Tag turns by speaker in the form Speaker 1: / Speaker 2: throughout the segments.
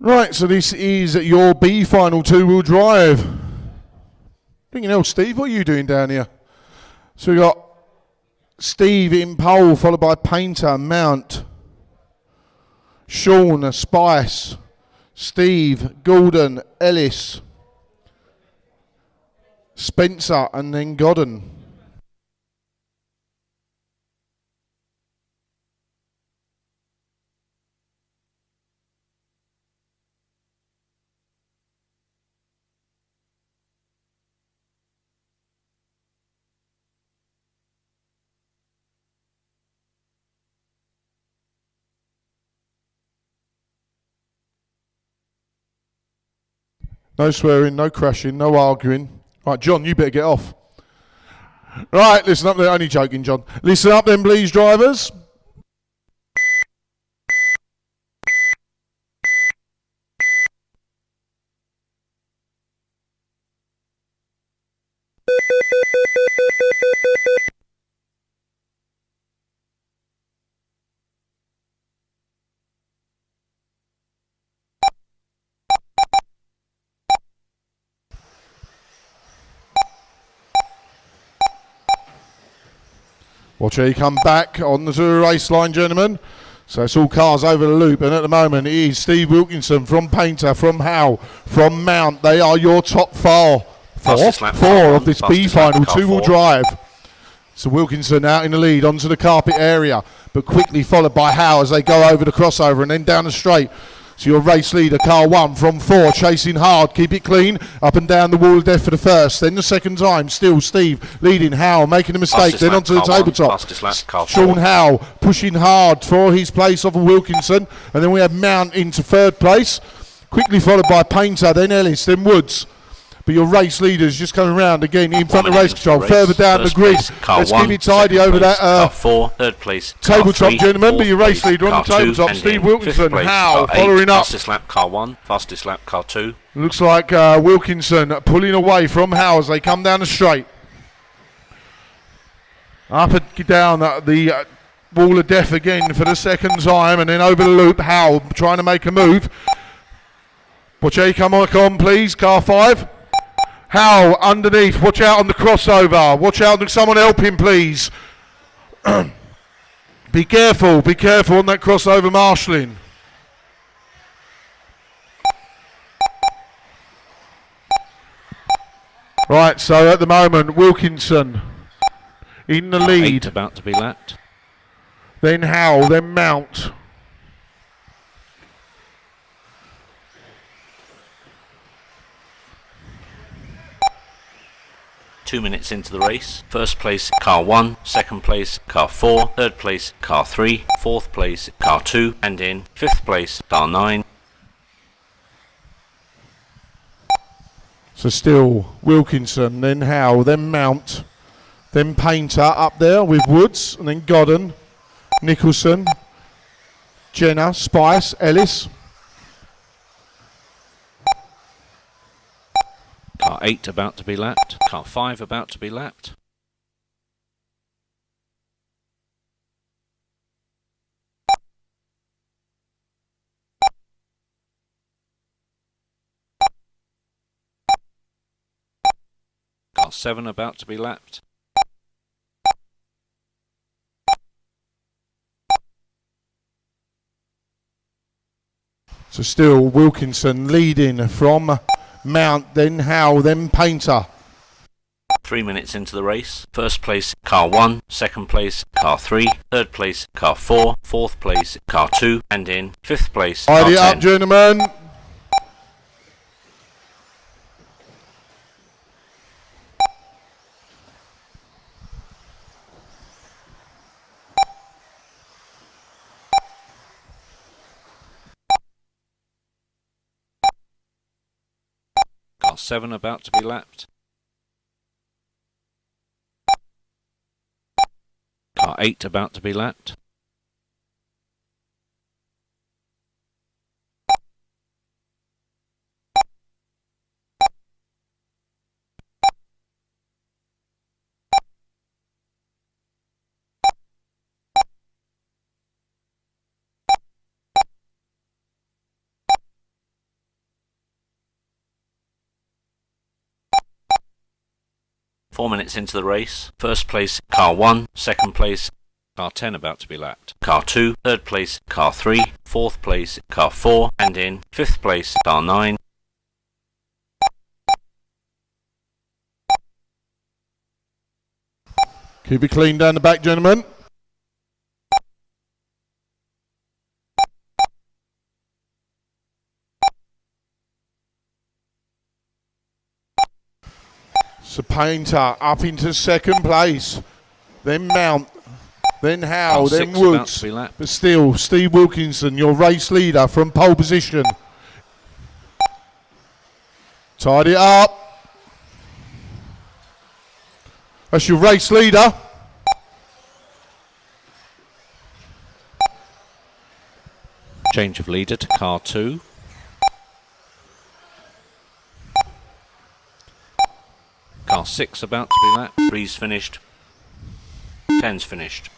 Speaker 1: Right, so this is your B final two-wheel drive. Thinking else, Steve, what are you doing down here? So we got Steve in pole, followed by Painter, Mount, Sean, Spice, Steve, Gordon, Ellis, Spencer, and then Godden. No swearing, no crashing, no arguing. Right, John, you better get off. Right, listen up there. Only joking, John. Listen up then, please, drivers. Watch how you come back on the race line, gentlemen. So it's all cars over the loop, and at the moment it is Steve Wilkinson from Painter, from Howe, from Mount. They are your top four of this B final two-wheel drive. So Wilkinson out in the lead onto the carpet area, but quickly followed by Howe as they go over the crossover and then down the straight. So your race leader, car 1 from 4, chasing hard, keep it clean, up and down the wall of death for the first. Then the second time, still Steve leading Howe, making a mistake, then onto the tabletop. Sean Howe pushing hard for his place off of Wilkinson, and then we have Mount into third place, quickly followed by Painter, then Ellis, then Woods. But your race leaders just coming around again in front of race control, further down the grid. Let's keep it tidy over that
Speaker 2: third place,
Speaker 1: tabletop, gentlemen. But your race leader on the tabletop, Steve Wilkinson. Howe following up.
Speaker 2: Fastest lap, car 1. Fastest lap, car 2.
Speaker 1: Looks like Wilkinson pulling away from Howe as they come down the straight. Up and down the wall of death again for the second time, and then over the loop. Howe trying to make a move. Watch how you come on, please. Car 5. Howe underneath, watch out on the crossover, watch out, someone help him please. Be careful on that crossover marshalling. Right, so at the moment, Wilkinson in the lead.
Speaker 2: 8 about to be lapped.
Speaker 1: Then Howe, then Mount.
Speaker 2: Two minutes into the race. First place, car 1. Second place, car 4. Third place, car 3. Fourth place, car 2. And in fifth place, car 9.
Speaker 1: So still Wilkinson, then Howe, then Mount, then Painter up there with Woods, and then Godden, Nicholson, Jenner, Spice, Ellis.
Speaker 2: Car 8 about to be lapped. Car 5 about to be lapped. Car 7 about to be lapped.
Speaker 1: So still Wilkinson leading from Mount, then Howe, then Painter.
Speaker 2: 3 minutes into the race. First place, car 1. Second place, car 3. Third place, car 4. Fourth place, car 2. And in fifth place, car 10.
Speaker 1: Tidy up, gentlemen.
Speaker 2: Car 7 about to be lapped. Car 8 about to be lapped. 4 minutes into the race. First place, car 1. Second place, car 10 about to be lapped. Car 2. Third place, car 3. Fourth place, car 4. And in 5th place, car 9.
Speaker 1: Keep it clean down the back, gentlemen. So Painter up into second place. Then Mount. Then Howe.
Speaker 2: Car
Speaker 1: Then
Speaker 2: 6 about
Speaker 1: Woods.
Speaker 2: to be lapped.
Speaker 1: But still, Steve Wilkinson, your race leader from pole position. Tied it up. That's your race leader.
Speaker 2: Change of leader to car 2. Car 6 about to be lapped. 3's finished. 10's finished.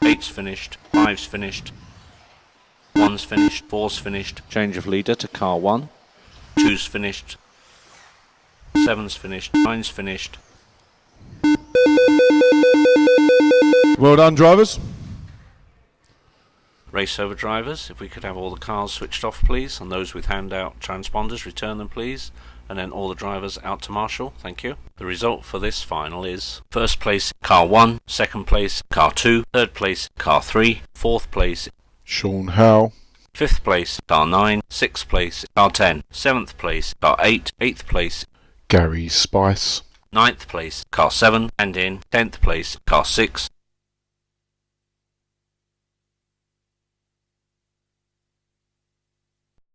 Speaker 2: Eight's finished. 5's finished. 1's finished. 4's finished. Change of leader to car 1. 2's finished. 7's finished. 9's finished.
Speaker 1: Well done, drivers.
Speaker 2: Race over drivers, if we could have all the cars switched off please, and those with handout transponders return them please, and then all the drivers out to marshal, thank you. The result for this final is first place car 1, second place car 2, third place car 3, fourth place
Speaker 1: Sean Howe.
Speaker 2: 5th place car 9, 6th place car 10, 7th place car 8, 8th place
Speaker 1: Gary Spice.
Speaker 2: 9th place car 7, and in 10th place car 6,